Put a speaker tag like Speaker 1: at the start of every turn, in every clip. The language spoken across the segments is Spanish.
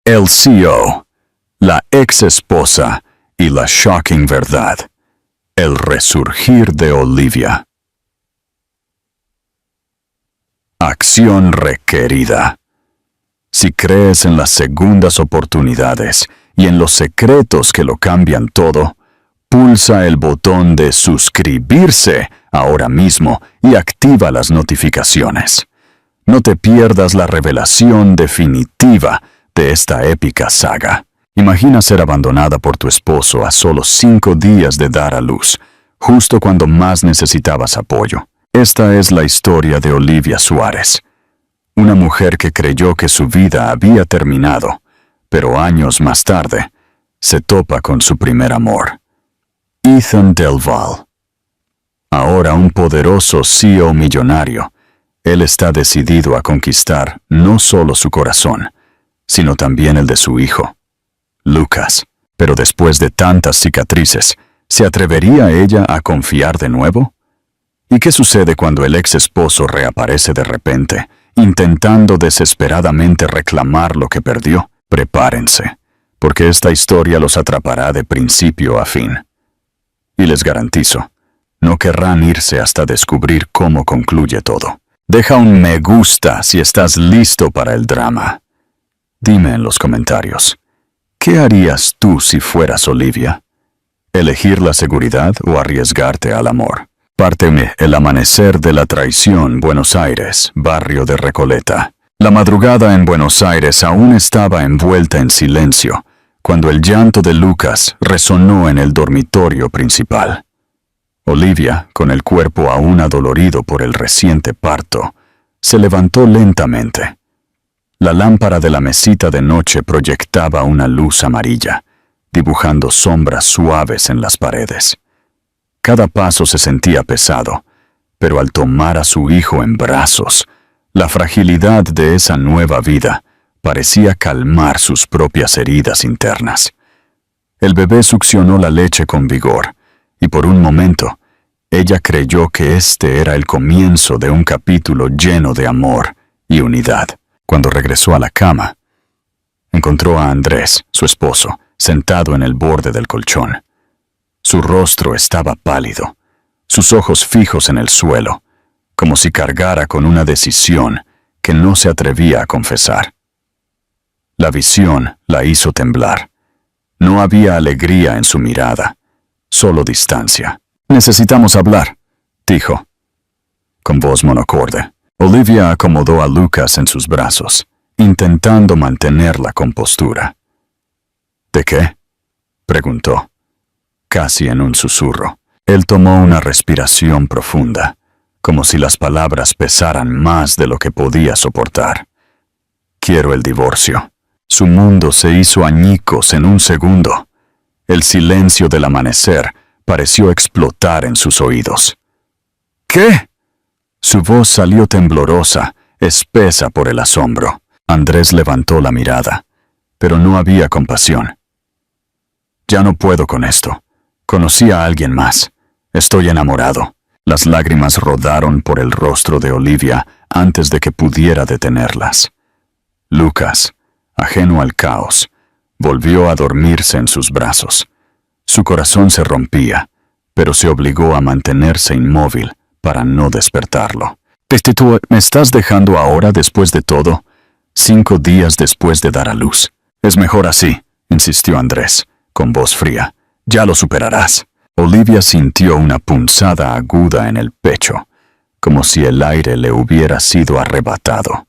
Speaker 1: El CEO, la ex esposa y la shocking verdad. El resurgir de Olivia. Acción requerida. Si crees en las segundas oportunidades y en los secretos que lo cambian todo, pulsa el botón de suscribirse ahora mismo y activa las notificaciones. No te pierdas la revelación definitiva de esta épica saga. Imagina ser abandonada por tu esposo a solo 5 días de dar a luz, justo cuando más necesitabas apoyo. Esta es la historia de Olivia Suárez, una mujer que creyó que su vida había terminado, pero años más tarde se topa con su primer amor, Ethan Del Val. Ahora un poderoso CEO millonario, él está decidido a conquistar no solo su corazón, sino también el de su hijo, Lucas. Pero después de tantas cicatrices, ¿se atrevería ella a confiar de nuevo? ¿Y qué sucede cuando el ex esposo reaparece de repente, intentando desesperadamente reclamar lo que perdió? Prepárense, porque esta historia los atrapará de principio a fin. Y les garantizo, no querrán irse hasta descubrir cómo concluye todo. Deja un me gusta si estás listo para el drama. Dime en los comentarios, ¿qué harías tú si fueras Olivia? ¿Elegir la seguridad o arriesgarte al amor? Párteme El amanecer de la traición, Buenos Aires, barrio de Recoleta. La madrugada en Buenos Aires aún estaba envuelta en silencio, cuando el llanto de Lucas resonó en el dormitorio principal. Olivia, con el cuerpo aún adolorido por el reciente parto, se levantó lentamente. La lámpara de la mesita de noche proyectaba una luz amarilla, dibujando sombras suaves en las paredes. Cada paso se sentía pesado, pero al tomar a su hijo en brazos, la fragilidad de esa nueva vida parecía calmar sus propias heridas internas. El bebé succionó la leche con vigor, y por un momento, ella creyó que este era el comienzo de un capítulo lleno de amor y unidad. Cuando regresó a la cama, encontró a Andrés, su esposo, sentado en el borde del colchón. Su rostro estaba pálido, sus ojos fijos en el suelo, como si cargara con una decisión que no se atrevía a confesar. La visión la hizo temblar. No había alegría en su mirada, solo distancia. «Necesitamos hablar», dijo, con voz monocorde. Olivia acomodó a Lucas en sus brazos, intentando mantener la compostura. «¿De qué?», preguntó, casi en un susurro. Él tomó una respiración profunda, como si las palabras pesaran más de lo que podía soportar. «Quiero el divorcio». Su mundo se hizo añicos en un segundo. El silencio del amanecer pareció explotar en sus oídos. «¿Qué?». Su voz salió temblorosa, espesa por el asombro. Andrés levantó la mirada, pero no había compasión. «Ya no puedo con esto. Conocí a alguien más. Estoy enamorado». Las lágrimas rodaron por el rostro de Olivia antes de que pudiera detenerlas. Lucas, ajeno al caos, volvió a dormirse en sus brazos. Su corazón se rompía, pero se obligó a mantenerse inmóvil para no despertarlo. «¿Tú me estás dejando ahora después de todo? 5 días después de dar a luz». «Es mejor así», insistió Andrés, con voz fría. «Ya lo superarás». Olivia sintió una punzada aguda en el pecho, como si el aire le hubiera sido arrebatado.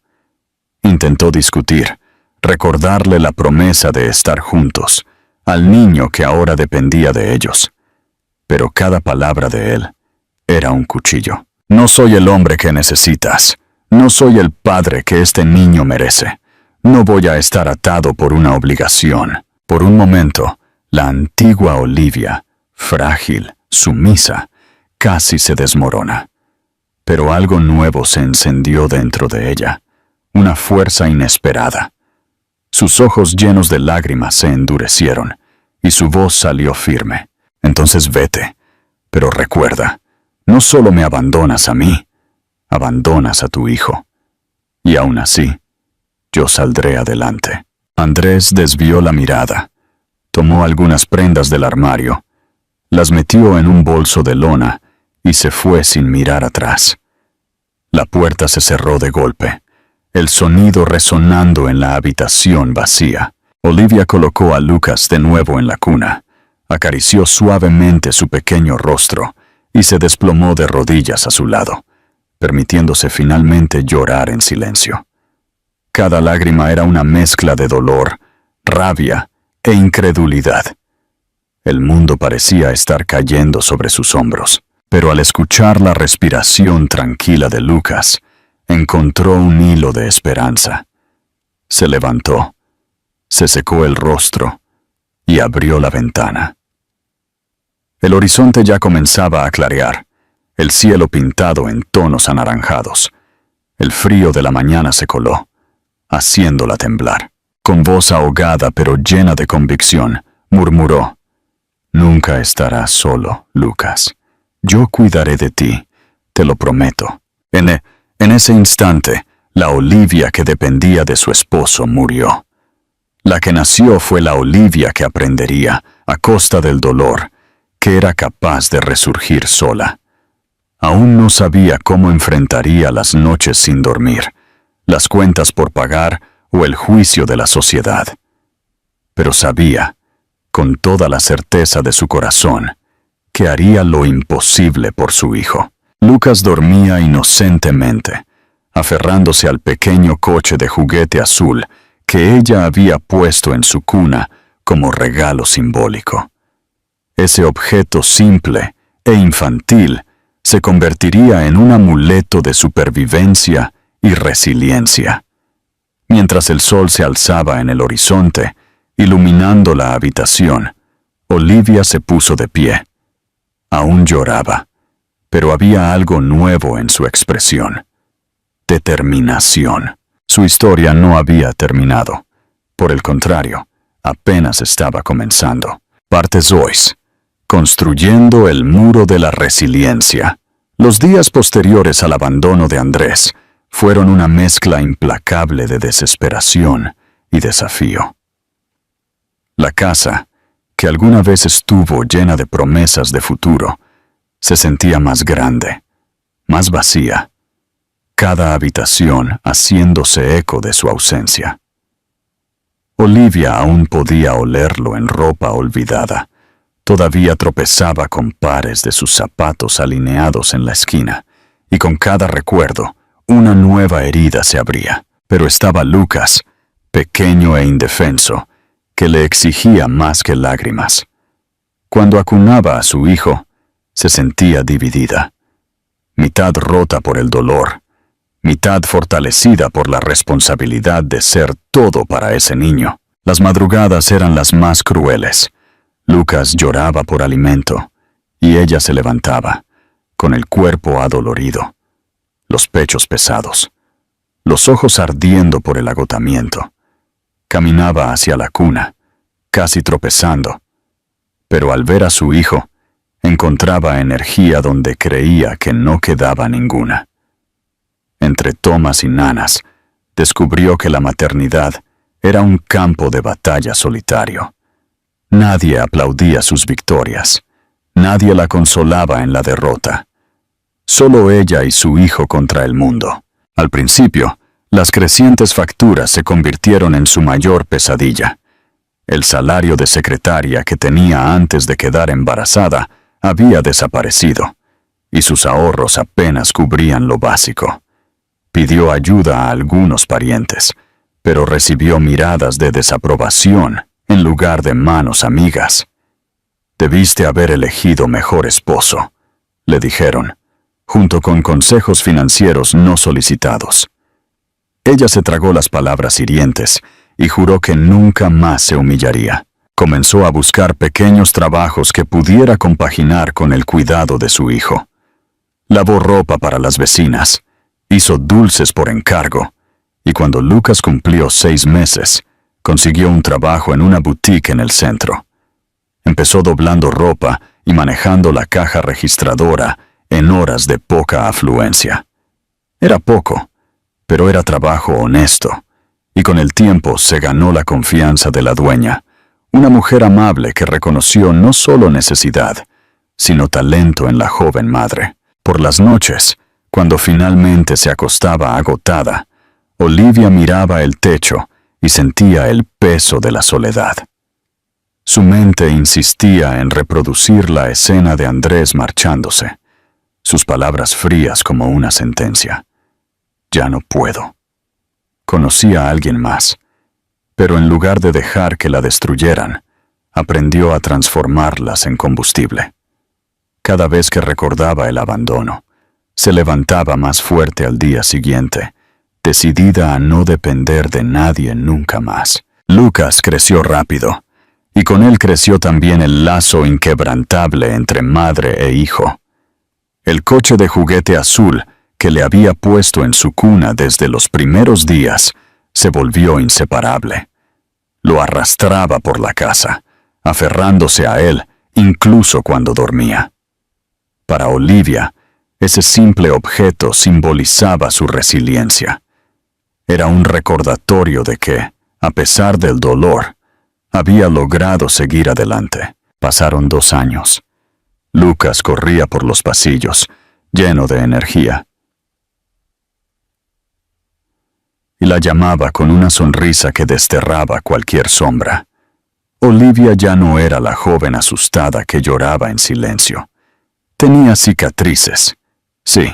Speaker 1: Intentó discutir, recordarle la promesa de estar juntos, al niño que ahora dependía de ellos. Pero cada palabra de él era un cuchillo. «No soy el hombre que necesitas. No soy el padre que este niño merece. No voy a estar atado por una obligación». Por un momento, la antigua Olivia, frágil, sumisa, casi se desmorona. Pero algo nuevo se encendió dentro de ella, una fuerza inesperada. Sus ojos llenos de lágrimas se endurecieron, y su voz salió firme. «Entonces vete, pero recuerda, no solo me abandonas a mí, abandonas a tu hijo. Y aún así, yo saldré adelante». Andrés desvió la mirada, tomó algunas prendas del armario, las metió en un bolso de lona y se fue sin mirar atrás. La puerta se cerró de golpe, el sonido resonando en la habitación vacía. Olivia colocó a Lucas de nuevo en la cuna, acarició suavemente su pequeño rostro y se desplomó de rodillas a su lado, permitiéndose finalmente llorar en silencio. Cada lágrima era una mezcla de dolor, rabia e incredulidad. El mundo parecía estar cayendo sobre sus hombros, pero al escuchar la respiración tranquila de Lucas, encontró un hilo de esperanza. Se levantó, se secó el rostro y abrió la ventana. El horizonte ya comenzaba a clarear, el cielo pintado en tonos anaranjados. El frío de la mañana se coló, haciéndola temblar. Con voz ahogada pero llena de convicción, murmuró: «Nunca estarás solo, Lucas. Yo cuidaré de ti, te lo prometo». En ese instante, la Olivia que dependía de su esposo murió. La que nació fue la Olivia que aprendería, a costa del dolor, que era capaz de resurgir sola. Aún no sabía cómo enfrentaría las noches sin dormir, las cuentas por pagar o el juicio de la sociedad. Pero sabía, con toda la certeza de su corazón, que haría lo imposible por su hijo. Lucas dormía inocentemente, aferrándose al pequeño coche de juguete azul que ella había puesto en su cuna como regalo simbólico. Ese objeto simple e infantil se convertiría en un amuleto de supervivencia y resiliencia. Mientras el sol se alzaba en el horizonte, iluminando la habitación, Olivia se puso de pie. Aún lloraba, pero había algo nuevo en su expresión: determinación. Su historia no había terminado. Por el contrario, apenas estaba comenzando. Parte 2. Construyendo el muro de la resiliencia. Los días posteriores al abandono de Andrés fueron una mezcla implacable de desesperación y desafío. La casa, que alguna vez estuvo llena de promesas de futuro, se sentía más grande, más vacía, cada habitación haciéndose eco de su ausencia. Olivia aún podía olerlo en ropa olvidada. Todavía tropezaba con pares de sus zapatos alineados en la esquina, y con cada recuerdo, una nueva herida se abría. Pero estaba Lucas, pequeño e indefenso, que le exigía más que lágrimas. Cuando acunaba a su hijo, se sentía dividida, mitad rota por el dolor, mitad fortalecida por la responsabilidad de ser todo para ese niño. Las madrugadas eran las más crueles. Lucas lloraba por alimento, y ella se levantaba, con el cuerpo adolorido, los pechos pesados, los ojos ardiendo por el agotamiento. Caminaba hacia la cuna, casi tropezando, pero al ver a su hijo, encontraba energía donde creía que no quedaba ninguna. Entre tomas y nanas, descubrió que la maternidad era un campo de batalla solitario. Nadie aplaudía sus victorias, nadie la consolaba en la derrota. Solo ella y su hijo contra el mundo. Al principio, las crecientes facturas se convirtieron en su mayor pesadilla. El salario de secretaria que tenía antes de quedar embarazada había desaparecido, y sus ahorros apenas cubrían lo básico. Pidió ayuda a algunos parientes, pero recibió miradas de desaprobación en lugar de manos amigas. «Debiste haber elegido mejor esposo», le dijeron, junto con consejos financieros no solicitados. Ella se tragó las palabras hirientes y juró que nunca más se humillaría. Comenzó a buscar pequeños trabajos que pudiera compaginar con el cuidado de su hijo. Lavó ropa para las vecinas, hizo dulces por encargo, y cuando Lucas cumplió 6 meses, consiguió un trabajo en una boutique en el centro. Empezó doblando ropa y manejando la caja registradora en horas de poca afluencia. Era poco, pero era trabajo honesto, y con el tiempo se ganó la confianza de la dueña, una mujer amable que reconoció no solo necesidad, sino talento en la joven madre. Por las noches, cuando finalmente se acostaba agotada, Olivia miraba el techo y sentía el peso de la soledad. Su mente insistía en reproducir la escena de Andrés marchándose, sus palabras frías como una sentencia. Ya no puedo. Conocía a alguien más, pero en lugar de dejar que la destruyeran, aprendió a transformarlas en combustible. Cada vez que recordaba el abandono, se levantaba más fuerte al día siguiente, decidida a no depender de nadie nunca más. Lucas creció rápido, y con él creció también el lazo inquebrantable entre madre e hijo. El coche de juguete azul que le había puesto en su cuna desde los primeros días se volvió inseparable. Lo arrastraba por la casa, aferrándose a él incluso cuando dormía. Para Olivia, ese simple objeto simbolizaba su resiliencia. Era un recordatorio de que, a pesar del dolor, había logrado seguir adelante. Pasaron 2 años. Lucas corría por los pasillos, lleno de energía. Y la llamaba con una sonrisa que desterraba cualquier sombra. Olivia ya no era la joven asustada que lloraba en silencio. Tenía cicatrices, sí,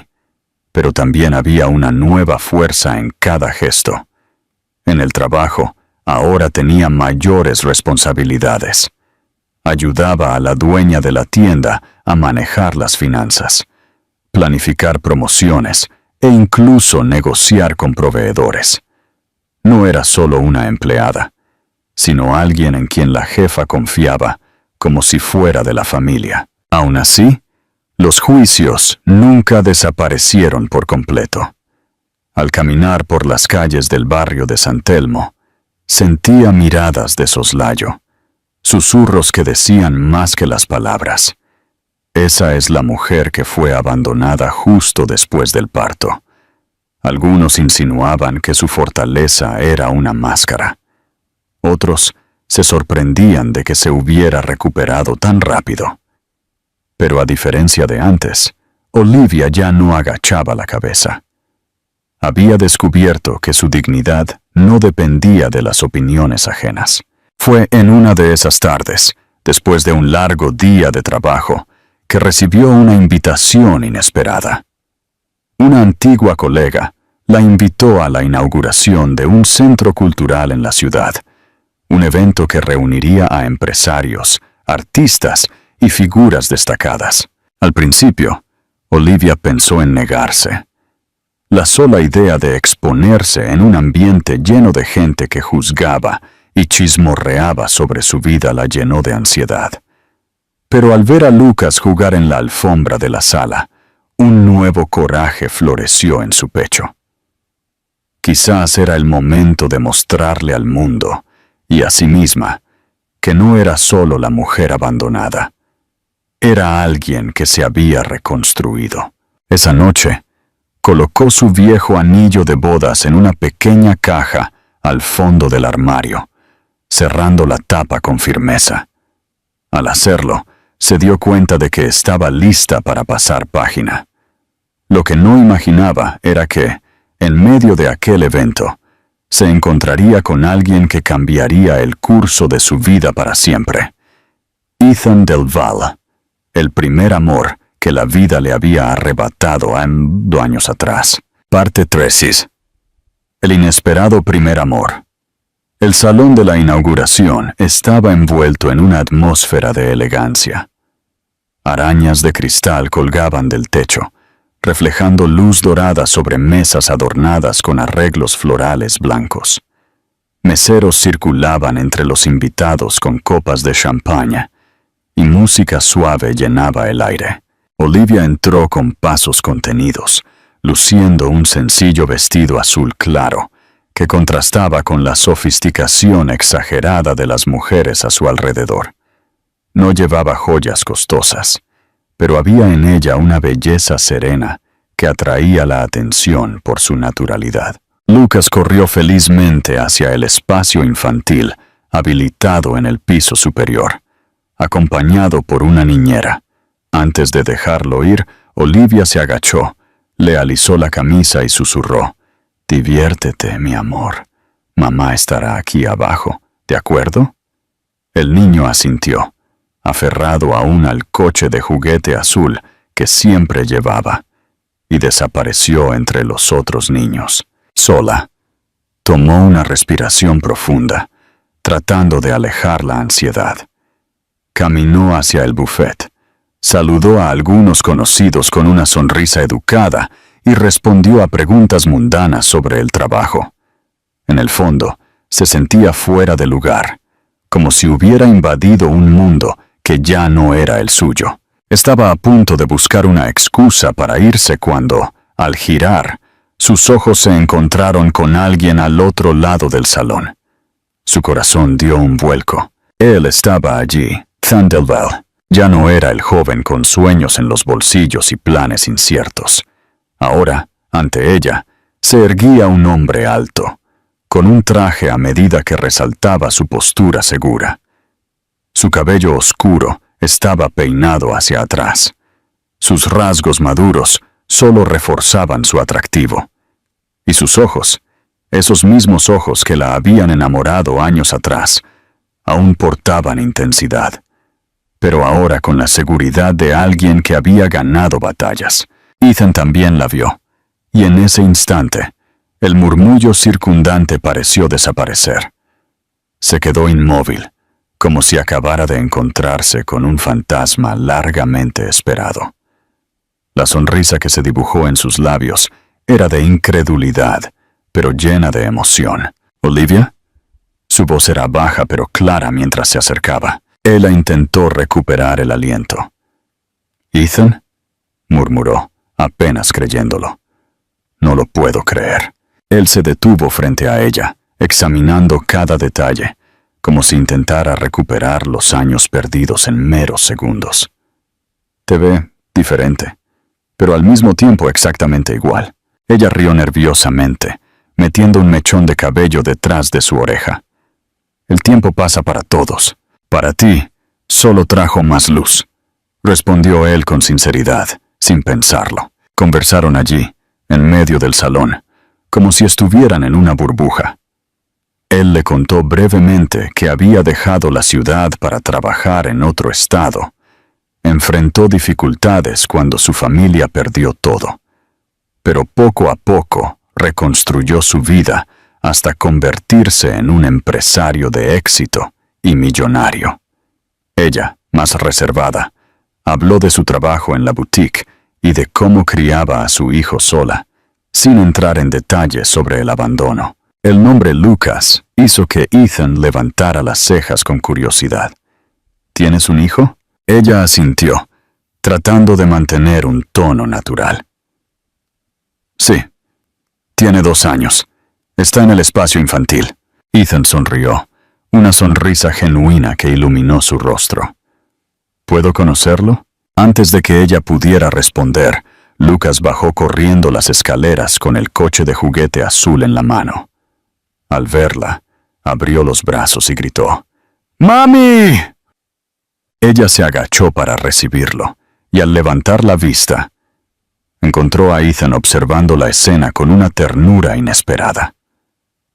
Speaker 1: pero también había una nueva fuerza en cada gesto. En el trabajo, ahora tenía mayores responsabilidades. Ayudaba a la dueña de la tienda a manejar las finanzas, planificar promociones e incluso negociar con proveedores. No era solo una empleada, sino alguien en quien la jefa confiaba como si fuera de la familia. Aún así, los juicios nunca desaparecieron por completo. Al caminar por las calles del barrio de San Telmo, sentía miradas de soslayo, susurros que decían más que las palabras. Esa es la mujer que fue abandonada justo después del parto. Algunos insinuaban que su fortaleza era una máscara. Otros se sorprendían de que se hubiera recuperado tan rápido. Pero a diferencia de antes, Olivia ya no agachaba la cabeza. Había descubierto que su dignidad no dependía de las opiniones ajenas. Fue en una de esas tardes, después de un largo día de trabajo, que recibió una invitación inesperada. Una antigua colega la invitó a la inauguración de un centro cultural en la ciudad, un evento que reuniría a empresarios, artistas y figuras destacadas. Al principio, Olivia pensó en negarse. La sola idea de exponerse en un ambiente lleno de gente que juzgaba y chismorreaba sobre su vida la llenó de ansiedad. Pero al ver a Lucas jugar en la alfombra de la sala, un nuevo coraje floreció en su pecho. Quizás era el momento de mostrarle al mundo, y a sí misma, que no era solo la mujer abandonada. Era alguien que se había reconstruido. Esa noche, colocó su viejo anillo de bodas en una pequeña caja al fondo del armario, cerrando la tapa con firmeza. Al hacerlo, se dio cuenta de que estaba lista para pasar página. Lo que no imaginaba era que, en medio de aquel evento, se encontraría con alguien que cambiaría el curso de su vida para siempre. Ethan Del Val, el primer amor que la vida le había arrebatado 2 años atrás. Parte 3. El inesperado primer amor. El salón de la inauguración estaba envuelto en una atmósfera de elegancia. Arañas de cristal colgaban del techo, reflejando luz dorada sobre mesas adornadas con arreglos florales blancos. Meseros circulaban entre los invitados con copas de champaña, y música suave llenaba el aire. Olivia entró con pasos contenidos, luciendo un sencillo vestido azul claro, que contrastaba con la sofisticación exagerada de las mujeres a su alrededor. No llevaba joyas costosas, pero había en ella una belleza serena que atraía la atención por su naturalidad. Lucas corrió felizmente hacia el espacio infantil habilitado en el piso superior, acompañado por una niñera. Antes de dejarlo ir, Olivia se agachó, le alisó la camisa y susurró: «Diviértete, mi amor. Mamá estará aquí abajo, ¿de acuerdo?» El niño asintió, aferrado aún al coche de juguete azul que siempre llevaba, y desapareció entre los otros niños. Sola, tomó una respiración profunda, tratando de alejar la ansiedad. Caminó hacia el buffet, saludó a algunos conocidos con una sonrisa educada y respondió a preguntas mundanas sobre el trabajo. En el fondo, se sentía fuera de lugar, como si hubiera invadido un mundo que ya no era el suyo. Estaba a punto de buscar una excusa para irse cuando, al girar, sus ojos se encontraron con alguien al otro lado del salón. Su corazón dio un vuelco. Él estaba allí, Thunderbell. Ya no era el joven con sueños en los bolsillos y planes inciertos. Ahora, ante ella, se erguía un hombre alto, con un traje a medida que resaltaba su postura segura. Su cabello oscuro estaba peinado hacia atrás. Sus rasgos maduros solo reforzaban su atractivo. Y sus ojos, esos mismos ojos que la habían enamorado años atrás, aún portaban intensidad, pero ahora con la seguridad de alguien que había ganado batallas. Ethan también la vio, y en ese instante, el murmullo circundante pareció desaparecer. Se quedó inmóvil, como si acabara de encontrarse con un fantasma largamente esperado. La sonrisa que se dibujó en sus labios era de incredulidad, pero llena de emoción. «¿Olivia?» Su voz era baja pero clara mientras se acercaba. Ella intentó recuperar el aliento. «¿Ethan?» murmuró, apenas creyéndolo. «No lo puedo creer». Él se detuvo frente a ella, examinando cada detalle, como si intentara recuperar los años perdidos en meros segundos. «Te ve diferente, pero al mismo tiempo exactamente igual». Ella rió nerviosamente, metiendo un mechón de cabello detrás de su oreja. «El tiempo pasa para todos. Para ti, solo trajo más luz», respondió él con sinceridad, sin pensarlo. Conversaron allí, en medio del salón, como si estuvieran en una burbuja. Él le contó brevemente que había dejado la ciudad para trabajar en otro estado. Enfrentó dificultades cuando su familia perdió todo, pero poco a poco reconstruyó su vida hasta convertirse en un empresario de éxito y millonario. Ella, más reservada, habló de su trabajo en la boutique y de cómo criaba a su hijo sola, sin entrar en detalles sobre el abandono. El nombre Lucas hizo que Ethan levantara las cejas con curiosidad. «¿Tienes un hijo?» Ella asintió, tratando de mantener un tono natural. «Sí. Tiene 2 años. Está en el espacio infantil». Ethan sonrió, una sonrisa genuina que iluminó su rostro. «¿Puedo conocerlo?» Antes de que ella pudiera responder, Lucas bajó corriendo las escaleras con el coche de juguete azul en la mano. Al verla, abrió los brazos y gritó: «¡Mami!». Ella se agachó para recibirlo, y al levantar la vista, encontró a Ethan observando la escena con una ternura inesperada.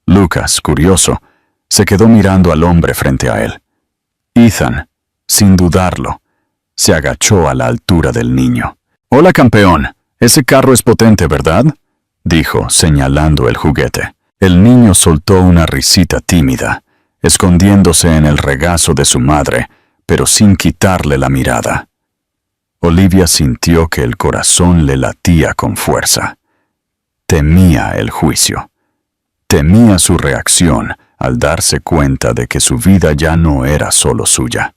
Speaker 1: Lucas, curioso, se quedó mirando al hombre frente a él. Ethan, sin dudarlo, se agachó a la altura del niño. «Hola, campeón. Ese carro es potente, ¿verdad?», dijo, señalando el juguete. El niño soltó una risita tímida, escondiéndose en el regazo de su madre, pero sin quitarle la mirada. Olivia sintió que el corazón le latía con fuerza. Temía el juicio. Temía su reacción al darse cuenta de que su vida ya no era solo suya.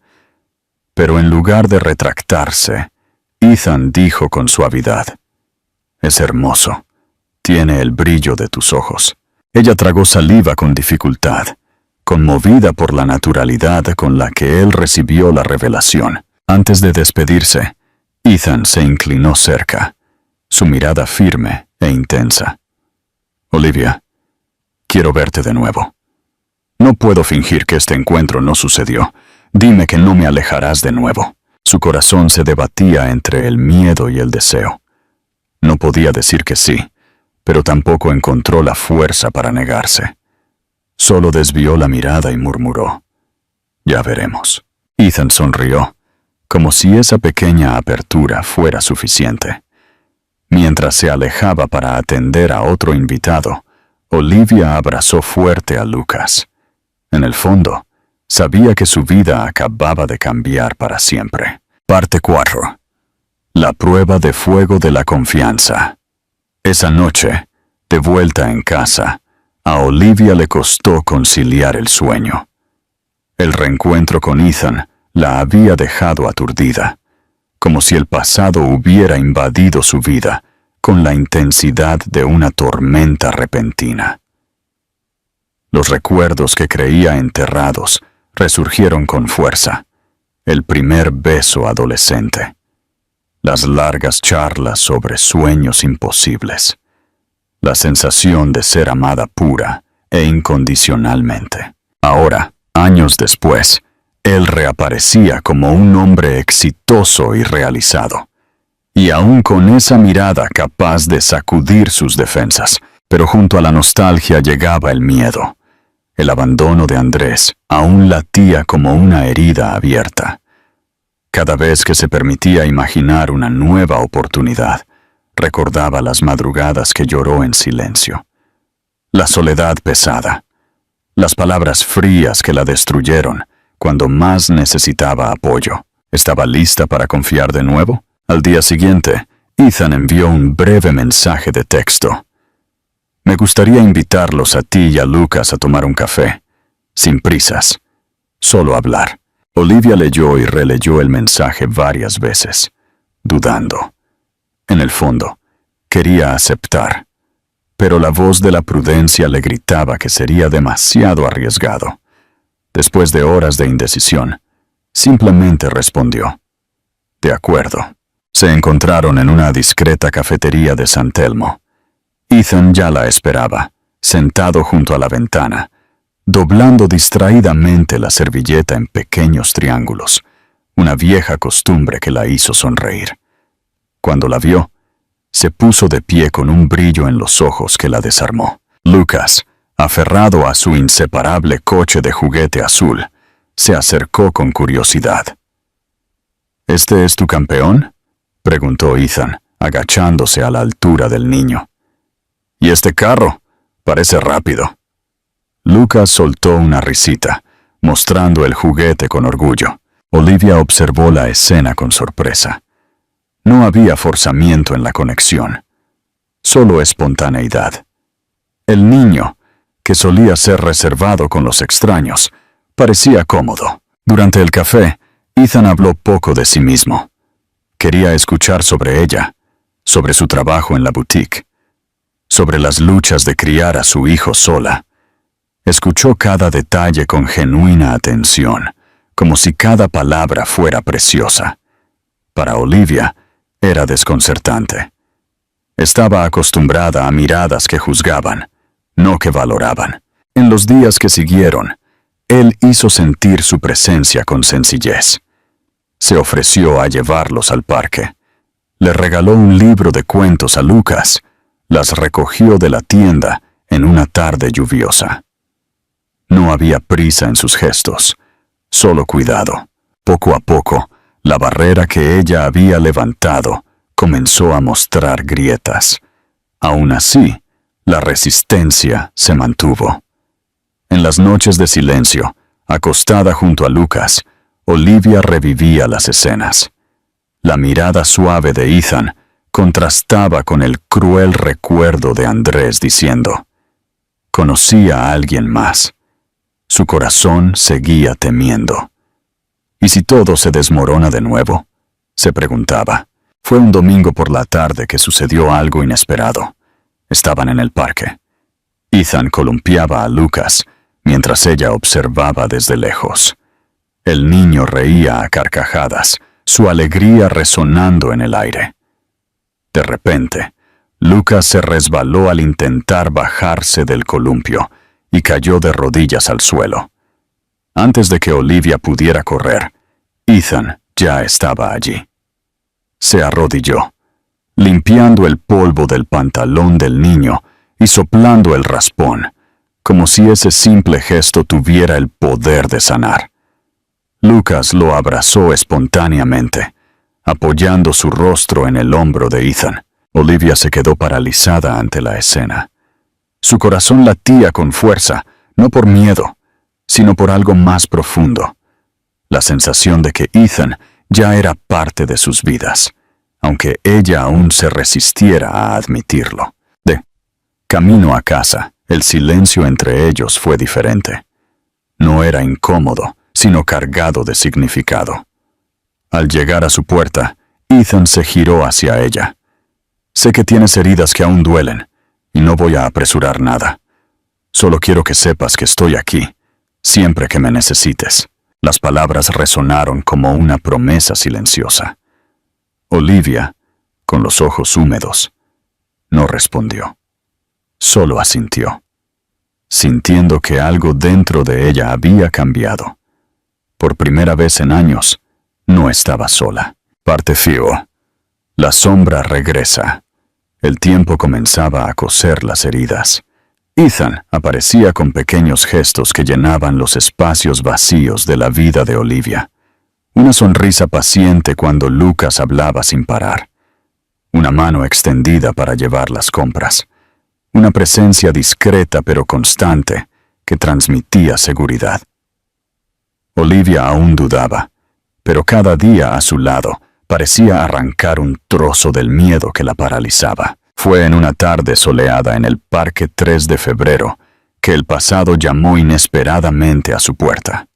Speaker 1: Pero en lugar de retractarse, Ethan dijo con suavidad: «Es hermoso. Tiene el brillo de tus ojos». Ella tragó saliva con dificultad, conmovida por la naturalidad con la que él recibió la revelación. Antes de despedirse, Ethan se inclinó cerca, su mirada firme e intensa. «Olivia, Quiero verte de nuevo. No puedo fingir que este encuentro no sucedió. Dime que no me alejarás de nuevo. Su corazón se debatía entre el miedo y el deseo. No podía decir que sí, pero tampoco encontró la fuerza para negarse. Solo desvió la mirada y murmuró: «Ya veremos». Ethan sonrió, como si esa pequeña apertura fuera suficiente. Mientras se alejaba para atender a otro invitado, Olivia abrazó fuerte a Lucas. En el fondo, sabía que su vida acababa de cambiar para siempre. Parte 4. La prueba de fuego de la confianza. Esa noche, de vuelta en casa, a Olivia le costó conciliar el sueño. El reencuentro con Ethan la había dejado aturdida, como si el pasado hubiera invadido su vida con la intensidad de una tormenta repentina. Los recuerdos que creía enterrados resurgieron con fuerza. El primer beso adolescente. Las largas charlas sobre sueños imposibles. La sensación de ser amada pura e incondicionalmente. Ahora, años después, él reaparecía como un hombre exitoso y realizado. Y aún con esa mirada capaz de sacudir sus defensas, pero junto a la nostalgia llegaba el miedo. El abandono de Andrés aún latía como una herida abierta. Cada vez que se permitía imaginar una nueva oportunidad, recordaba las madrugadas que lloró en silencio. La soledad pesada. Las palabras frías que la destruyeron cuando más necesitaba apoyo. ¿Estaba lista para confiar de nuevo? Al día siguiente, Ethan envió un breve mensaje de texto. «Me gustaría invitarlos a ti y a Lucas a tomar un café. Sin prisas. Solo hablar». Olivia leyó y releyó el mensaje varias veces, dudando. En el fondo, quería aceptar, pero la voz de la prudencia le gritaba que sería demasiado arriesgado. Después de horas de indecisión, simplemente respondió: «De acuerdo». Se encontraron en una discreta cafetería de San Telmo. Ethan ya la esperaba, sentado junto a la ventana, doblando distraídamente la servilleta en pequeños triángulos, una vieja costumbre que la hizo sonreír. Cuando la vio, se puso de pie con un brillo en los ojos que la desarmó. Lucas, aferrado a su inseparable coche de juguete azul, se acercó con curiosidad. «¿Este es tu campeón?», preguntó Ethan, agachándose a la altura del niño. «¿Y este carro? Parece rápido». Lucas soltó una risita, mostrando el juguete con orgullo. Olivia observó la escena con sorpresa. No había forzamiento en la conexión, solo espontaneidad. El niño, que solía ser reservado con los extraños, parecía cómodo. Durante el café, Ethan habló poco de sí mismo. Quería escuchar sobre ella, sobre su trabajo en la boutique, sobre las luchas de criar a su hijo sola. Escuchó cada detalle con genuina atención, como si cada palabra fuera preciosa. Para Olivia, era desconcertante. Estaba acostumbrada a miradas que juzgaban, no que valoraban. En los días que siguieron, él hizo sentir su presencia con sencillez. Se ofreció a llevarlos al parque. Le regaló un libro de cuentos a Lucas. Las recogió de la tienda en una tarde lluviosa. No había prisa en sus gestos, solo cuidado. Poco a poco, la barrera que ella había levantado comenzó a mostrar grietas. Aún así, la resistencia se mantuvo. En las noches de silencio, acostada junto a Lucas, Olivia revivía las escenas. La mirada suave de Ethan contrastaba con el cruel recuerdo de Andrés diciendo: «Conocía a alguien más». Su corazón seguía temiendo. ¿Y si todo se desmorona de nuevo?, se preguntaba. Fue un domingo por la tarde que sucedió algo inesperado. Estaban en el parque. Ethan columpiaba a Lucas mientras ella observaba desde lejos. El niño reía a carcajadas, su alegría resonando en el aire. De repente, Lucas se resbaló al intentar bajarse del columpio y cayó de rodillas al suelo. Antes de que Olivia pudiera correr, Ethan ya estaba allí. Se arrodilló, limpiando el polvo del pantalón del niño y soplando el raspón, como si ese simple gesto tuviera el poder de sanar. Lucas lo abrazó espontáneamente, apoyando su rostro en el hombro de Ethan. Olivia se quedó paralizada ante la escena. Su corazón latía con fuerza, no por miedo, sino por algo más profundo. La sensación de que Ethan ya era parte de sus vidas, aunque ella aún se resistiera a admitirlo. De camino a casa, el silencio entre ellos fue diferente. No era incómodo, sino cargado de significado. Al llegar a su puerta, Ethan se giró hacia ella. Sé que tienes heridas que aún duelen, y no voy a apresurar nada. Solo quiero que sepas que estoy aquí, siempre que me necesites. Las palabras resonaron como una promesa silenciosa. Olivia, con los ojos húmedos, no respondió. Solo asintió, sintiendo que algo dentro de ella había cambiado. Por primera vez en años, no estaba sola. Parte Fio. La sombra regresa. El tiempo comenzaba a coser las heridas. Ethan aparecía con pequeños gestos que llenaban los espacios vacíos de la vida de Olivia. Una sonrisa paciente cuando Lucas hablaba sin parar. Una mano extendida para llevar las compras. Una presencia discreta pero constante que transmitía seguridad. Olivia aún dudaba, pero cada día a su lado parecía arrancar un trozo del miedo que la paralizaba. Fue en una tarde soleada en el Parque 3 de Febrero que el pasado llamó inesperadamente a su puerta.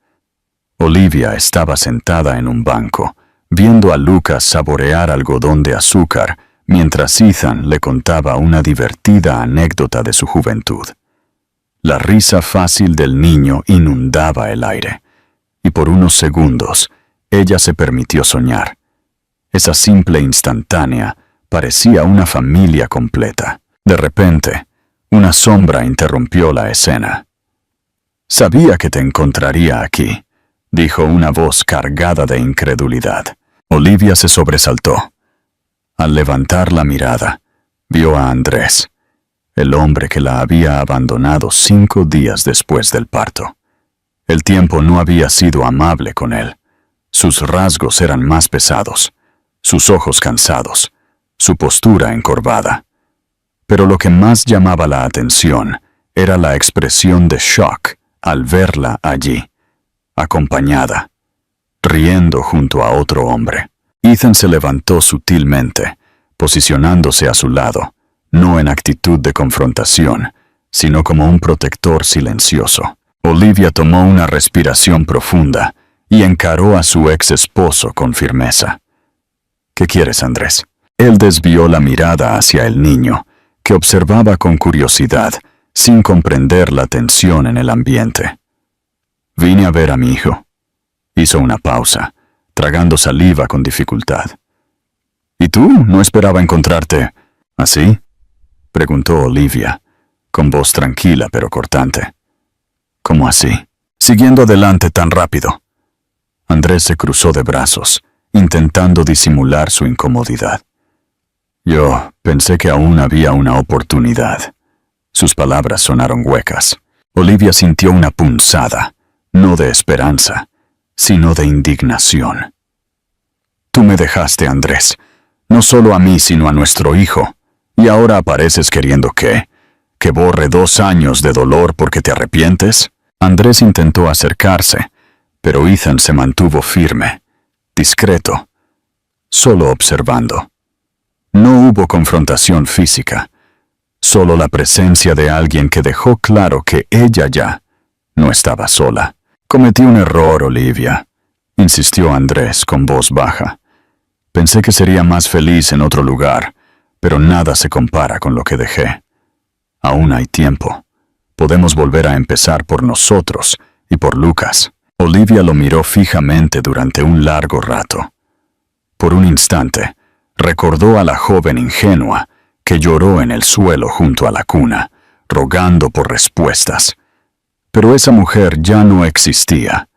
Speaker 1: Olivia estaba sentada en un banco, viendo a Lucas saborear algodón de azúcar, mientras Ethan le contaba una divertida anécdota de su juventud. La risa fácil del niño inundaba el aire, y por unos segundos ella se permitió soñar. Esa simple instantánea parecía una familia completa. De repente, una sombra interrumpió la escena. «Sabía que te encontraría aquí», dijo una voz cargada de incredulidad. Olivia se sobresaltó. Al levantar la mirada, vio a Andrés, el hombre que la había abandonado 5 días después del parto. El tiempo no había sido amable con él. Sus rasgos eran más pesados, sus ojos cansados, su postura encorvada. Pero lo que más llamaba la atención era la expresión de shock al verla allí, acompañada, riendo junto a otro hombre. Ethan se levantó sutilmente, posicionándose a su lado, no en actitud de confrontación, sino como un protector silencioso. Olivia tomó una respiración profunda y encaró a su ex esposo con firmeza. «¿Qué quieres, Andrés?» Él desvió la mirada hacia el niño, que observaba con curiosidad, sin comprender la tensión en el ambiente. «Vine a ver a mi hijo». Hizo una pausa, tragando saliva con dificultad. «¿Y tú? No esperaba encontrarte. ¿Así?», preguntó Olivia, con voz tranquila pero cortante. «¿Cómo así? Siguiendo adelante tan rápido». Andrés se cruzó de brazos, intentando disimular su incomodidad. «Yo pensé que aún había una oportunidad». Sus palabras sonaron huecas. Olivia sintió una punzada, no de esperanza, sino de indignación. «Tú me dejaste, Andrés, no solo a mí, sino a nuestro hijo, y ahora apareces queriendo ¿qué? ¿Que borre 2 años de dolor porque te arrepientes?» Andrés intentó acercarse, pero Ethan se mantuvo firme, discreto, solo observando. No hubo confrontación física, solo la presencia de alguien que dejó claro que ella ya no estaba sola. «Cometí un error, Olivia», insistió Andrés con voz baja. «Pensé que sería más feliz en otro lugar, pero nada se compara con lo que dejé. Aún hay tiempo. Podemos volver a empezar por nosotros y por Lucas». Olivia lo miró fijamente durante un largo rato. Por un instante, recordó a la joven ingenua que lloró en el suelo junto a la cuna, rogando por respuestas, Pero esa mujer ya no existía.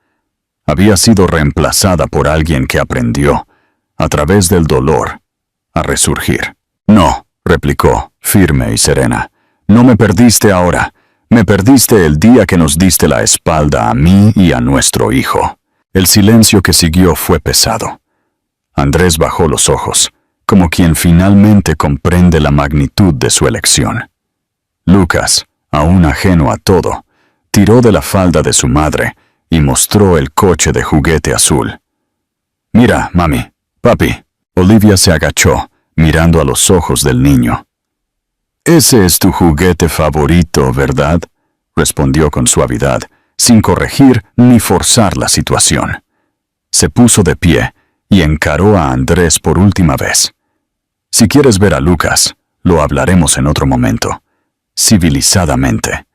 Speaker 1: Había sido reemplazada por alguien que aprendió, a través del dolor, a resurgir. No, replicó, firme y serena. No me perdiste ahora. Me perdiste el día que nos diste la espalda a mí y a nuestro hijo. El silencio que siguió fue pesado. Andrés bajó los ojos, como quien finalmente comprende la magnitud de su elección. Lucas, aún ajeno a todo, tiró de la falda de su madre y mostró el coche de juguete azul. «Mira, mami, papi». Olivia se agachó, mirando a los ojos del niño. «Ese es tu juguete favorito, ¿verdad?», respondió con suavidad, sin corregir ni forzar la situación. Se puso de pie y encaró a Andrés por última vez. «Si quieres ver a Lucas, lo hablaremos en otro momento, civilizadamente.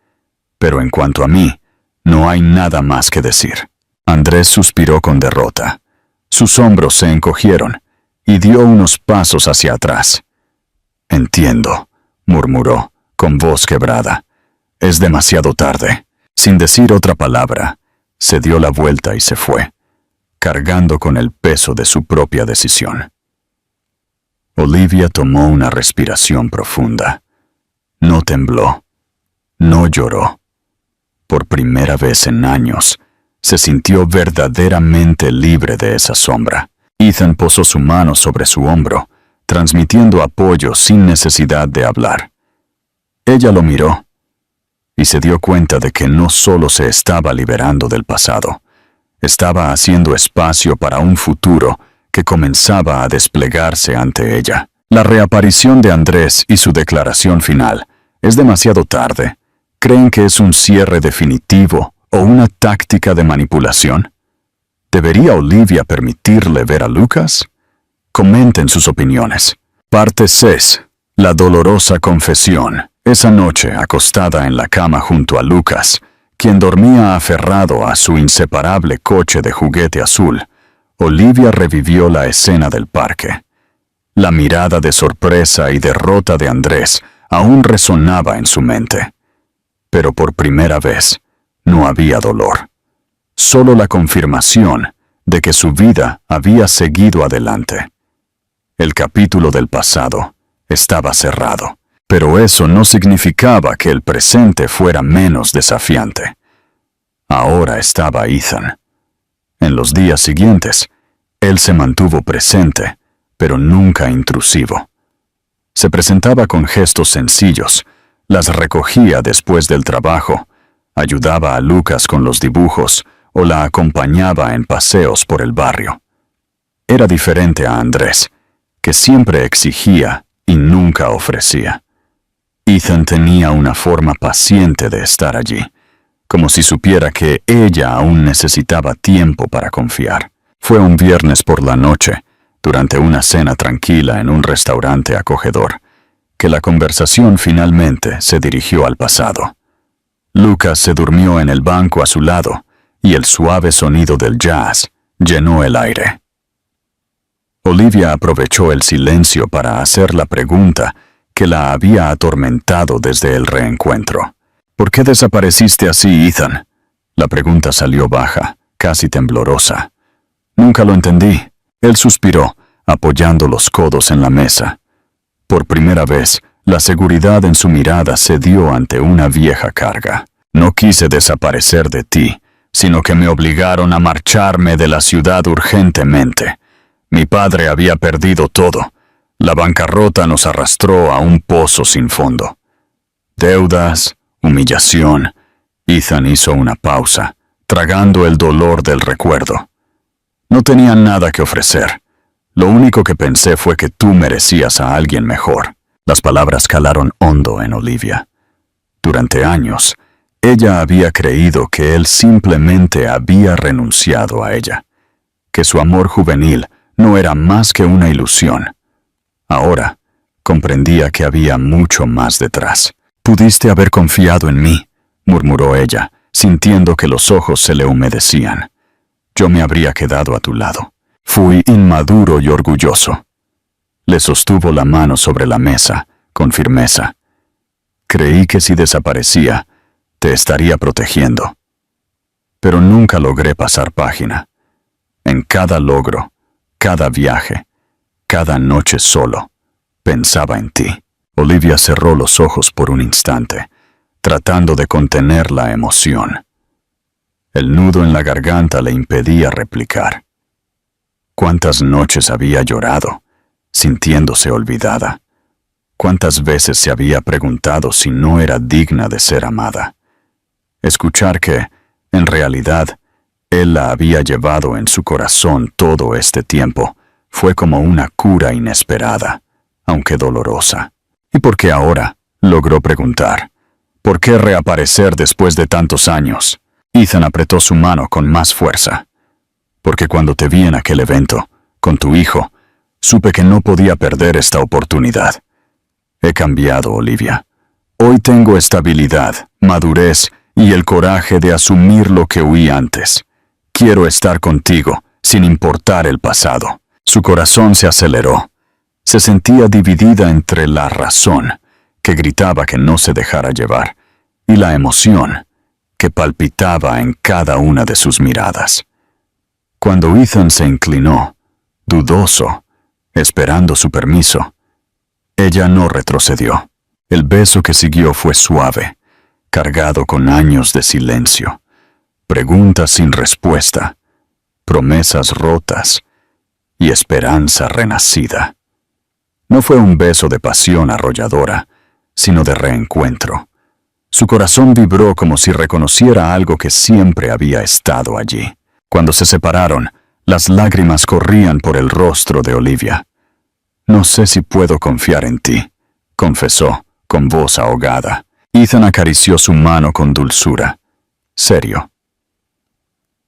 Speaker 1: Pero en cuanto a mí, no hay nada más que decir». Andrés suspiró con derrota. Sus hombros se encogieron y dio unos pasos hacia atrás. «Entiendo», murmuró, con voz quebrada. «Es demasiado tarde». Sin decir otra palabra, se dio la vuelta y se fue, cargando con el peso de su propia decisión. Olivia tomó una respiración profunda. No tembló. No lloró. Por primera vez en años, se sintió verdaderamente libre de esa sombra. Ethan posó su mano sobre su hombro, transmitiendo apoyo sin necesidad de hablar. Ella lo miró y se dio cuenta de que no solo se estaba liberando del pasado, estaba haciendo espacio para un futuro que comenzaba a desplegarse ante ella. La reaparición de Andrés y su declaración final: «Es demasiado tarde», ¿creen que es un cierre definitivo o una táctica de manipulación? ¿Debería Olivia permitirle ver a Lucas? Comenten sus opiniones. Parte 6. La dolorosa confesión. Esa noche, acostada en la cama junto a Lucas, quien dormía aferrado a su inseparable coche de juguete azul, Olivia revivió la escena del parque. La mirada de sorpresa y derrota de Andrés aún resonaba en su mente. Pero por primera vez, no había dolor. Solo la confirmación de que su vida había seguido adelante. El capítulo del pasado estaba cerrado, pero eso no significaba que el presente fuera menos desafiante. Ahora estaba Ethan. En los días siguientes, él se mantuvo presente, pero nunca intrusivo. Se presentaba con gestos sencillos, las recogía después del trabajo, ayudaba a Lucas con los dibujos o la acompañaba en paseos por el barrio. Era diferente a Andrés, que siempre exigía y nunca ofrecía. Ethan tenía una forma paciente de estar allí, como si supiera que ella aún necesitaba tiempo para confiar. Fue un viernes por la noche, durante una cena tranquila en un restaurante acogedor, que la conversación finalmente se dirigió al pasado. Lucas se durmió en el banco a su lado, y el suave sonido del jazz llenó el aire. Olivia aprovechó el silencio para hacer la pregunta que la había atormentado desde el reencuentro. «¿Por qué desapareciste así, Ethan?». La pregunta salió baja, casi temblorosa. «Nunca lo entendí». Él suspiró, apoyando los codos en la mesa. Por primera vez, la seguridad en su mirada cedió ante una vieja carga. «No quise desaparecer de ti, sino que me obligaron a marcharme de la ciudad urgentemente. Mi padre había perdido todo. La bancarrota nos arrastró a un pozo sin fondo. Deudas, humillación». Ethan hizo una pausa, tragando el dolor del recuerdo. «No tenía nada que ofrecer. Lo único que pensé fue que tú merecías a alguien mejor». Las palabras calaron hondo en Olivia. Durante años, ella había creído que él simplemente había renunciado a ella, que su amor juvenil no era más que una ilusión. Ahora, comprendía que había mucho más detrás. «Pudiste haber confiado en mí», murmuró ella, sintiendo que los ojos se le humedecían. «Yo me habría quedado a tu lado. Fui inmaduro y orgulloso». Le sostuvo la mano sobre la mesa, con firmeza. «Creí que si desaparecía, te estaría protegiendo. Pero nunca logré pasar página. En cada logro, cada viaje, cada noche solo, pensaba en ti. Olivia cerró los ojos por un instante, tratando de contener la emoción. El nudo en la garganta le impedía replicar. ¿Cuántas noches había llorado, sintiéndose olvidada? ¿Cuántas veces se había preguntado si no era digna de ser amada? Escuchar que, en realidad, él la había llevado en su corazón todo este tiempo fue como una cura inesperada, aunque dolorosa. ¿Y por qué ahora? Logró preguntar. ¿Por qué reaparecer después de tantos años? Ethan apretó su mano con más fuerza. Porque cuando te vi en aquel evento, con tu hijo, supe que no podía perder esta oportunidad. He cambiado, Olivia. Hoy tengo estabilidad, madurez y el coraje de asumir lo que huí antes. Quiero estar contigo, sin importar el pasado. Su corazón se aceleró. Se sentía dividida entre la razón, que gritaba que no se dejara llevar, y la emoción, que palpitaba en cada una de sus miradas. Cuando Ethan se inclinó, dudoso, esperando su permiso, ella no retrocedió. El beso que siguió fue suave, cargado con años de silencio, preguntas sin respuesta, promesas rotas y esperanza renacida. No fue un beso de pasión arrolladora, sino de reencuentro. Su corazón vibró como si reconociera algo que siempre había estado allí. Cuando se separaron, las lágrimas corrían por el rostro de Olivia. «No sé si puedo confiar en ti», confesó, con voz ahogada. Ethan acarició su mano con dulzura. «Serio.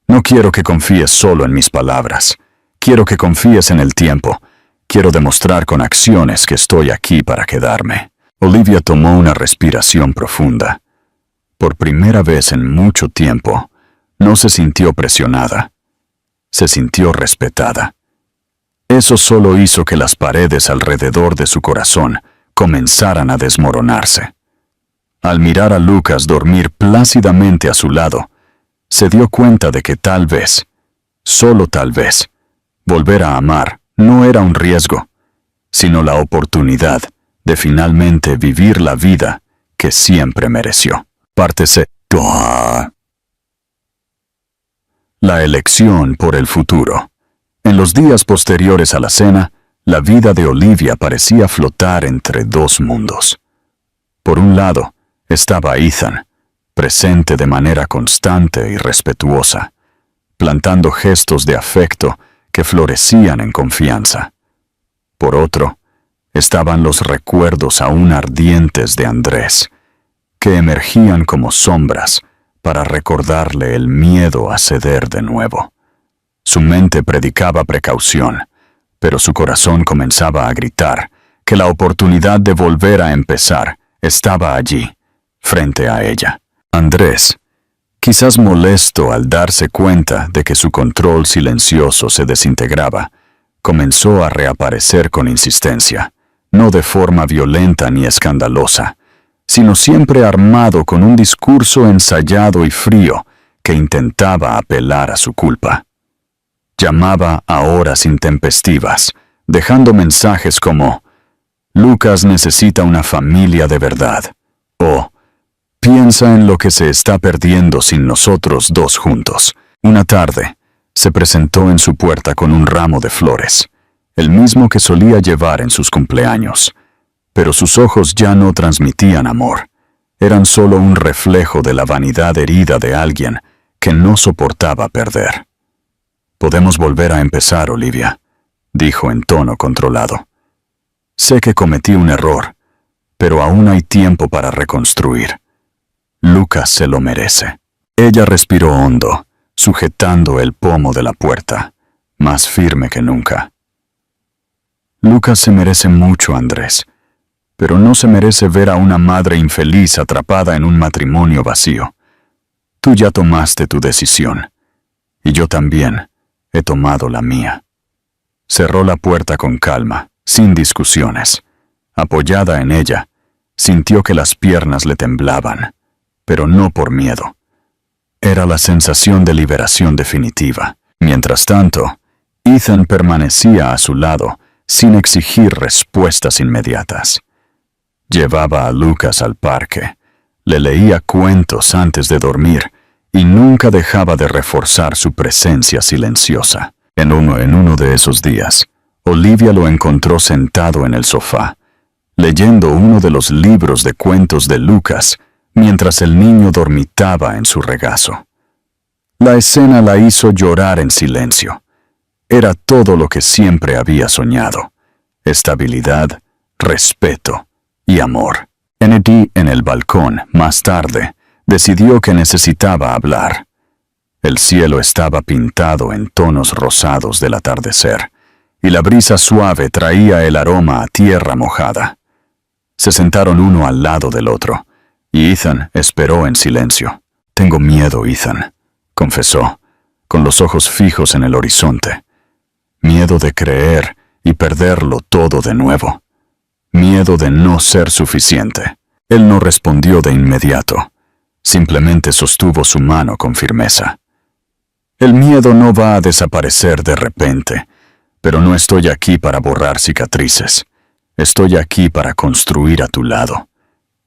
Speaker 1: No quiero que confíes solo en mis palabras. Quiero que confíes en el tiempo. Quiero demostrar con acciones que estoy aquí para quedarme». Olivia tomó una respiración profunda. Por primera vez en mucho tiempo, no se sintió presionada. Se sintió respetada. Eso solo hizo que las paredes alrededor de su corazón comenzaran a desmoronarse. Al mirar a Lucas dormir plácidamente a su lado, se dio cuenta de que tal vez, solo tal vez, volver a amar no era un riesgo, sino la oportunidad de finalmente vivir la vida que siempre mereció. Parte C. La elección por el futuro. En los días posteriores a la cena, la vida de Olivia parecía flotar entre dos mundos. Por un lado, estaba Ethan, presente de manera constante y respetuosa, plantando gestos de afecto que florecían en confianza. Por otro, estaban los recuerdos aún ardientes de Andrés, que emergían como sombras para recordarle el miedo a ceder de nuevo. Su mente predicaba precaución, pero su corazón comenzaba a gritar que la oportunidad de volver a empezar estaba allí, frente a ella. Andrés, quizás molesto al darse cuenta de que su control silencioso se desintegraba, comenzó a reaparecer con insistencia, no de forma violenta ni escandalosa, sino siempre armado con un discurso ensayado y frío que intentaba apelar a su culpa. Llamaba a horas intempestivas, dejando mensajes como «Lucas necesita una familia de verdad» o «Piensa en lo que se está perdiendo sin nosotros dos juntos». Una tarde, se presentó en su puerta con un ramo de flores, el mismo que solía llevar en sus cumpleaños, pero sus ojos ya no transmitían amor, eran solo un reflejo de la vanidad herida de alguien que no soportaba perder. «Podemos volver a empezar, Olivia», dijo en tono controlado. «Sé que cometí un error, pero aún hay tiempo para reconstruir. Lucas se lo merece». Ella respiró hondo, sujetando el pomo de la puerta, más firme que nunca. «Lucas se merece mucho, Andrés, pero no se merece ver a una madre infeliz atrapada en un matrimonio vacío. Tú ya tomaste tu decisión, y yo también he tomado la mía». Cerró la puerta con calma, sin discusiones. Apoyada en ella, sintió que las piernas le temblaban. pero no por miedo. Era la sensación de liberación definitiva. Mientras tanto, Ethan permanecía a su lado, sin exigir respuestas inmediatas. Llevaba a Lucas al parque, le leía cuentos antes de dormir y nunca dejaba de reforzar su presencia silenciosa. En uno de esos días, Olivia lo encontró sentado en el sofá, leyendo uno de los libros de cuentos de Lucas mientras el niño dormitaba en su regazo. La escena la hizo llorar en silencio. Era todo lo que siempre había soñado: estabilidad, respeto y amor. Kennedy, en el balcón, más tarde, decidió que necesitaba hablar. El cielo estaba pintado en tonos rosados del atardecer, y la brisa suave traía el aroma a tierra mojada. Se sentaron uno al lado del otro, y Ethan esperó en silencio. «Tengo miedo, Ethan», confesó, con los ojos fijos en el horizonte. «Miedo de creer y perderlo todo de nuevo. Miedo de no ser suficiente». Él no respondió de inmediato. Simplemente sostuvo su mano con firmeza. «El miedo no va a desaparecer de repente, pero no estoy aquí para borrar cicatrices. Estoy aquí para construir a tu lado.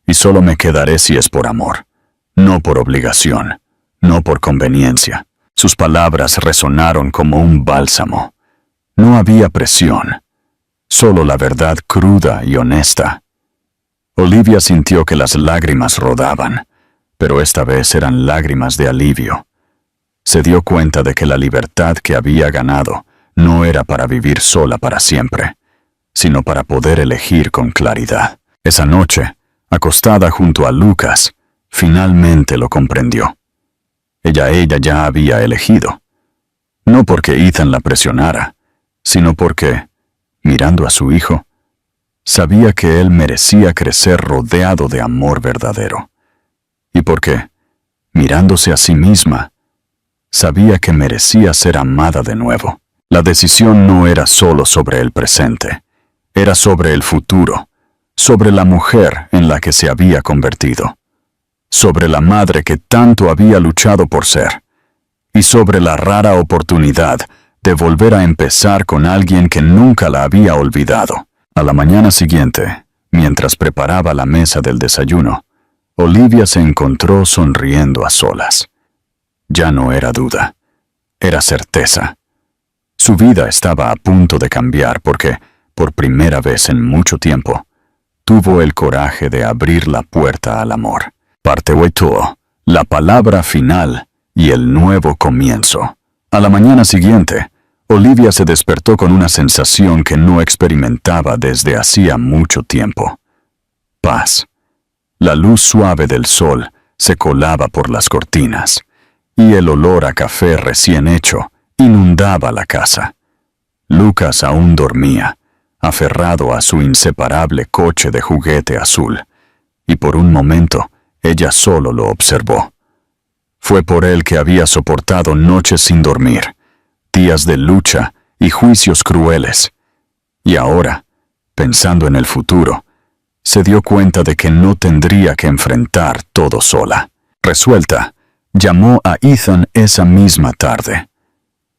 Speaker 1: Y solo me quedaré si es por amor, no por obligación, no por conveniencia». Sus palabras resonaron como un bálsamo. No había presión, solo la verdad cruda y honesta. Olivia sintió que las lágrimas rodaban, pero esta vez eran lágrimas de alivio. Se dio cuenta de que la libertad que había ganado no era para vivir sola para siempre, sino para poder elegir con claridad. Esa noche, acostada junto a Lucas, finalmente lo comprendió. Ella ya había elegido. No porque Ethan la presionara, sino porque, mirando a su hijo, sabía que él merecía crecer rodeado de amor verdadero. Y porque, mirándose a sí misma, sabía que merecía ser amada de nuevo. La decisión no era solo sobre el presente, era sobre el futuro, sobre la mujer en la que se había convertido, sobre la madre que tanto había luchado por ser, y sobre la rara oportunidad de volver a empezar con alguien que nunca la había olvidado. A la mañana siguiente, mientras preparaba la mesa del desayuno, Olivia se encontró sonriendo a solas. Ya no era duda, era certeza. Su vida estaba a punto de cambiar porque, por primera vez en mucho tiempo, tuvo el coraje de abrir la puerta al amor. Partehuetuo, la palabra final y el nuevo comienzo. A la mañana siguiente, Olivia se despertó con una sensación que no experimentaba desde hacía mucho tiempo. Paz. La luz suave del sol se colaba por las cortinas, y el olor a café recién hecho inundaba la casa. Lucas aún dormía, aferrado a su inseparable coche de juguete azul, y por un momento ella solo lo observó. Fue por él que había soportado noches sin dormir, días de lucha y juicios crueles. Y ahora, pensando en el futuro, se dio cuenta de que no tendría que enfrentar todo sola. Resuelta, llamó a Ethan esa misma tarde.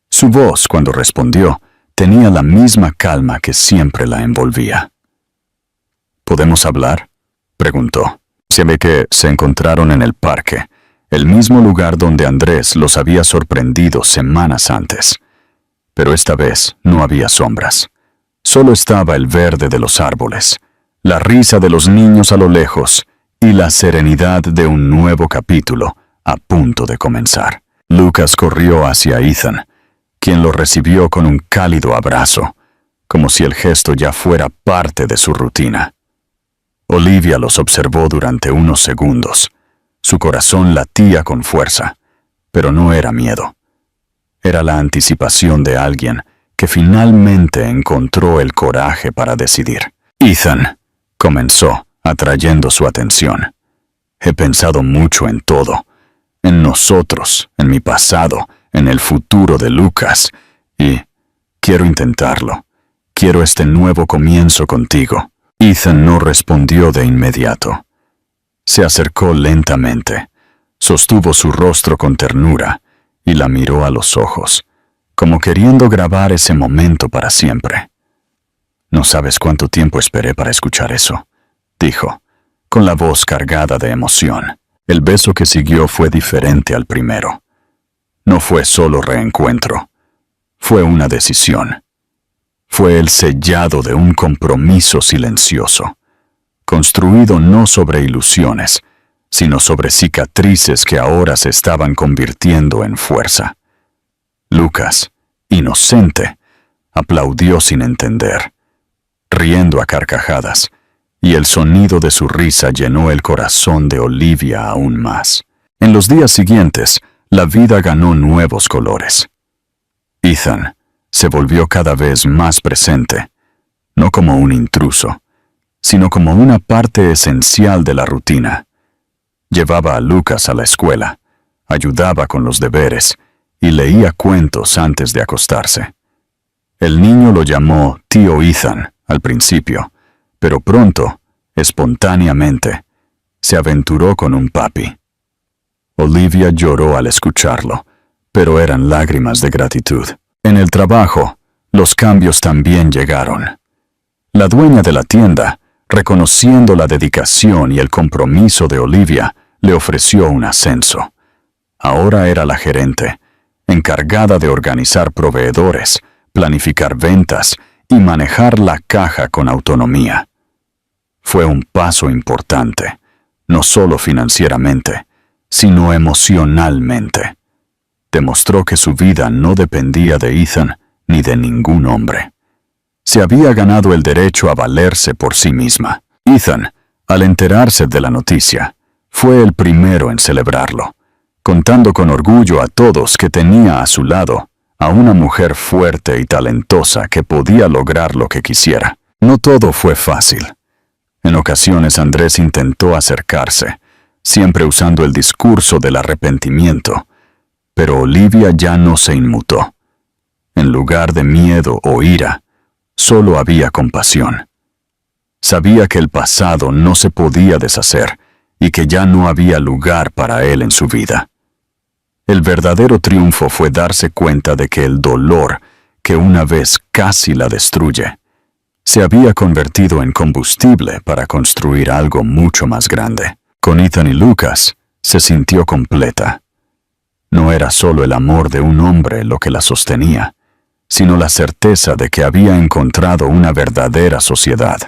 Speaker 1: Su voz, cuando respondió, tenía la misma calma que siempre la envolvía. ¿Podemos hablar?, preguntó. Se ve que se encontraron en el parque, el mismo lugar donde Andrés los había sorprendido semanas antes. Pero esta vez no había sombras. Solo estaba el verde de los árboles, la risa de los niños a lo lejos y la serenidad de un nuevo capítulo a punto de comenzar. Lucas corrió hacia Ethan, quien lo recibió con un cálido abrazo, como si el gesto ya fuera parte de su rutina. Olivia los observó durante unos segundos. Su corazón latía con fuerza, pero no era miedo. Era la anticipación de alguien que finalmente encontró el coraje para decidir. «Ethan», comenzó, atrayendo su atención. «He pensado mucho en todo, en nosotros, en mi pasado, en el futuro de Lucas, y quiero intentarlo. Quiero este nuevo comienzo contigo». Ethan no respondió de inmediato. Se acercó lentamente, Sostuvo su rostro con ternura y la miró a los ojos, como queriendo grabar ese momento para siempre. «No sabes cuánto tiempo esperé para escuchar eso», dijo, con la voz cargada de emoción. El beso que siguió fue diferente al primero. No fue solo reencuentro, fue una decisión. Fue el sellado de un compromiso silencioso, construido no sobre ilusiones, sino sobre cicatrices que ahora se estaban convirtiendo en fuerza. Lucas, inocente, aplaudió sin entender, riendo a carcajadas, y el sonido de su risa llenó el corazón de Olivia aún más. En los días siguientes, la vida ganó nuevos colores. Ethan se volvió cada vez más presente, no como un intruso, sino como una parte esencial de la rutina. Llevaba a Lucas a la escuela, ayudaba con los deberes y leía cuentos antes de acostarse. El niño lo llamó tío Ethan al principio, pero pronto, espontáneamente, se aventuró con un papi. Olivia lloró al escucharlo, pero eran lágrimas de gratitud. En el trabajo, los cambios también llegaron. La dueña de la tienda, reconociendo la dedicación y el compromiso de Olivia, le ofreció un ascenso. Ahora era la gerente, encargada de organizar proveedores, planificar ventas y manejar la caja con autonomía. Fue un paso importante, no solo financieramente, sino emocionalmente. Demostró que su vida no dependía de Ethan ni de ningún hombre. Se había ganado el derecho a valerse por sí misma. Ethan, al enterarse de la noticia, fue el primero en celebrarlo, contando con orgullo a todos que tenía a su lado a una mujer fuerte y talentosa que podía lograr lo que quisiera. No todo fue fácil. En ocasiones Andrés intentó acercarse, siempre usando el discurso del arrepentimiento, pero Olivia ya no se inmutó. En lugar de miedo o ira, solo había compasión. Sabía que el pasado no se podía deshacer y que ya no había lugar para él en su vida. El verdadero triunfo fue darse cuenta de que el dolor, que una vez casi la destruye, se había convertido en combustible para construir algo mucho más grande. Con Ethan y Lucas, se sintió completa. No era solo el amor de un hombre lo que la sostenía, sino la certeza de que había encontrado una verdadera sociedad,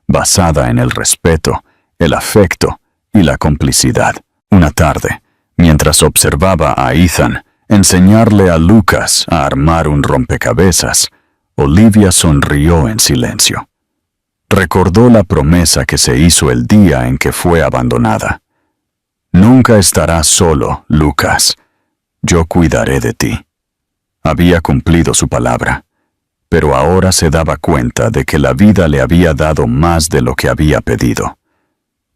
Speaker 1: basada en el respeto, el afecto y la complicidad. Una tarde, mientras observaba a Ethan enseñarle a Lucas a armar un rompecabezas, Olivia sonrió en silencio. Recordó la promesa que se hizo el día en que fue abandonada. «Nunca estarás solo, Lucas. Yo cuidaré de ti». Había cumplido su palabra, pero ahora se daba cuenta de que la vida le había dado más de lo que había pedido.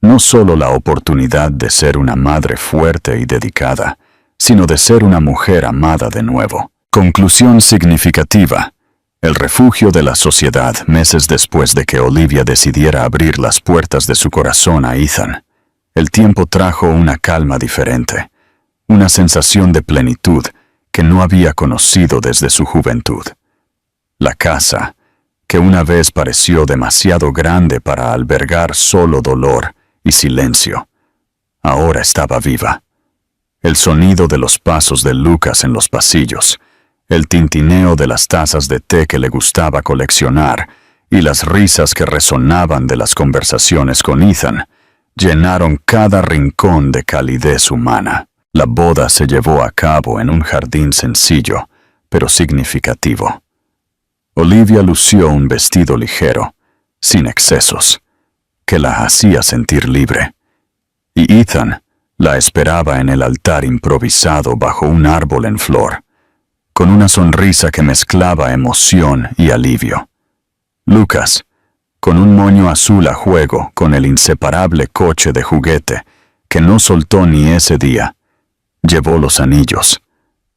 Speaker 1: No solo la oportunidad de ser una madre fuerte y dedicada, sino de ser una mujer amada de nuevo. Conclusión significativa. El refugio de la sociedad meses después de que Olivia decidiera abrir las puertas de su corazón a Ethan. El tiempo trajo una calma diferente, una sensación de plenitud que no había conocido desde su juventud. La casa, que una vez pareció demasiado grande para albergar solo dolor y silencio, ahora estaba viva. El sonido de los pasos de Lucas en los pasillos, el tintineo de las tazas de té que le gustaba coleccionar y las risas que resonaban de las conversaciones con Ethan, llenaron cada rincón de calidez humana. La boda se llevó a cabo en un jardín sencillo, pero significativo. Olivia lució un vestido ligero, sin excesos, que la hacía sentir libre, y Ethan la esperaba en el altar improvisado bajo un árbol en flor, con una sonrisa que mezclaba emoción y alivio. Lucas, con un moño azul a juego con el inseparable coche de juguete que no soltó ni ese día, llevó los anillos,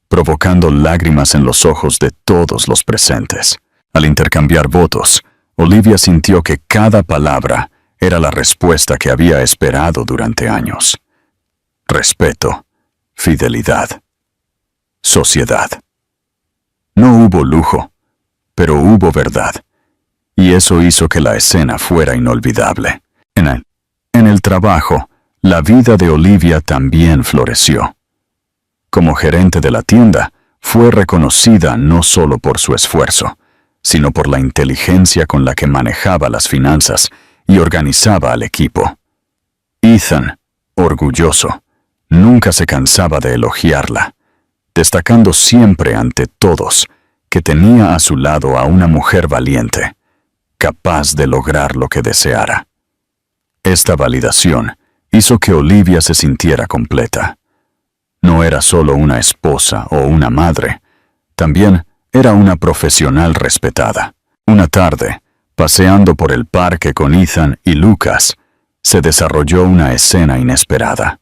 Speaker 1: provocando lágrimas en los ojos de todos los presentes. Al intercambiar votos, Olivia sintió que cada palabra era la respuesta que había esperado durante años. Respeto, fidelidad, sociedad. No hubo lujo, pero hubo verdad, y eso hizo que la escena fuera inolvidable. En el trabajo, la vida de Olivia también floreció. Como gerente de la tienda, fue reconocida no solo por su esfuerzo, sino por la inteligencia con la que manejaba las finanzas y organizaba al equipo. Ethan, orgulloso, nunca se cansaba de elogiarla, destacando siempre ante todos que tenía a su lado a una mujer valiente, capaz de lograr lo que deseara. Esta validación hizo que Olivia se sintiera completa. No era solo una esposa o una madre, también era una profesional respetada. Una tarde, paseando por el parque con Ethan y Lucas, se desarrolló una escena inesperada.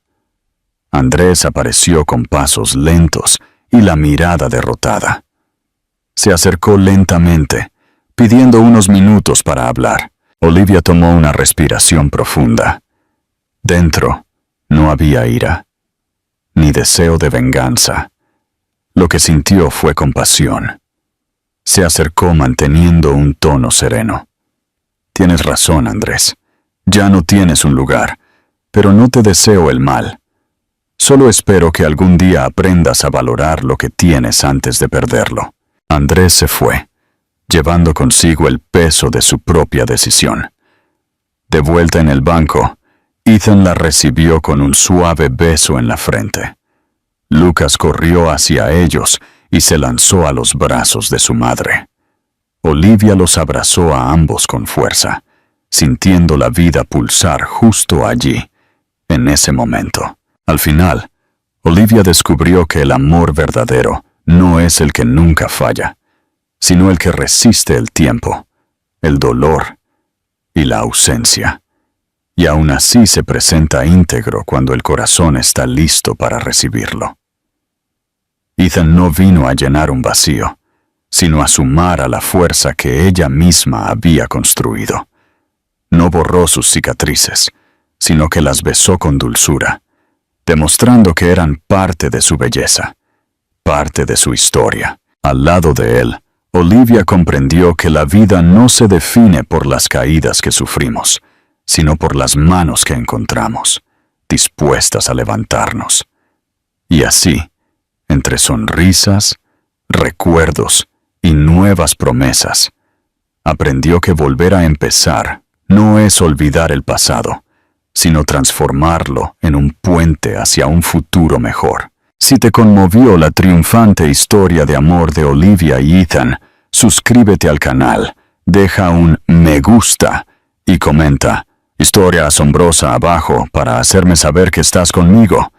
Speaker 1: Andrés apareció con pasos lentos y la mirada derrotada. Se acercó lentamente, pidiendo unos minutos para hablar. Olivia tomó una respiración profunda. Dentro no había ira, ni deseo de venganza. Lo que sintió fue compasión. Se acercó manteniendo un tono sereno. Tienes razón, Andrés. Ya no tienes un lugar, pero no te deseo el mal. Solo espero que algún día aprendas a valorar lo que tienes antes de perderlo. Andrés se fue, llevando consigo el peso de su propia decisión. De vuelta en el banco, Ethan la recibió con un suave beso en la frente. Lucas corrió hacia ellos y se lanzó a los brazos de su madre. Olivia los abrazó a ambos con fuerza, sintiendo la vida pulsar justo allí, en ese momento. Al final, Olivia descubrió que el amor verdadero no es el que nunca falla, sino el que resiste el tiempo, el dolor y la ausencia, y aún así se presenta íntegro cuando el corazón está listo para recibirlo. Ethan no vino a llenar un vacío, sino a sumar a la fuerza que ella misma había construido. No borró sus cicatrices, sino que las besó con dulzura, demostrando que eran parte de su belleza, parte de su historia. Al lado de él, Olivia comprendió que la vida no se define por las caídas que sufrimos, sino por las manos que encontramos, dispuestas a levantarnos. Y así, entre sonrisas, recuerdos y nuevas promesas, aprendió que volver a empezar no es olvidar el pasado, sino transformarlo en un puente hacia un futuro mejor. Si te conmovió la triunfante historia de amor de Olivia y Ethan, suscríbete al canal, deja un me gusta y comenta historia asombrosa abajo para hacerme saber que estás conmigo.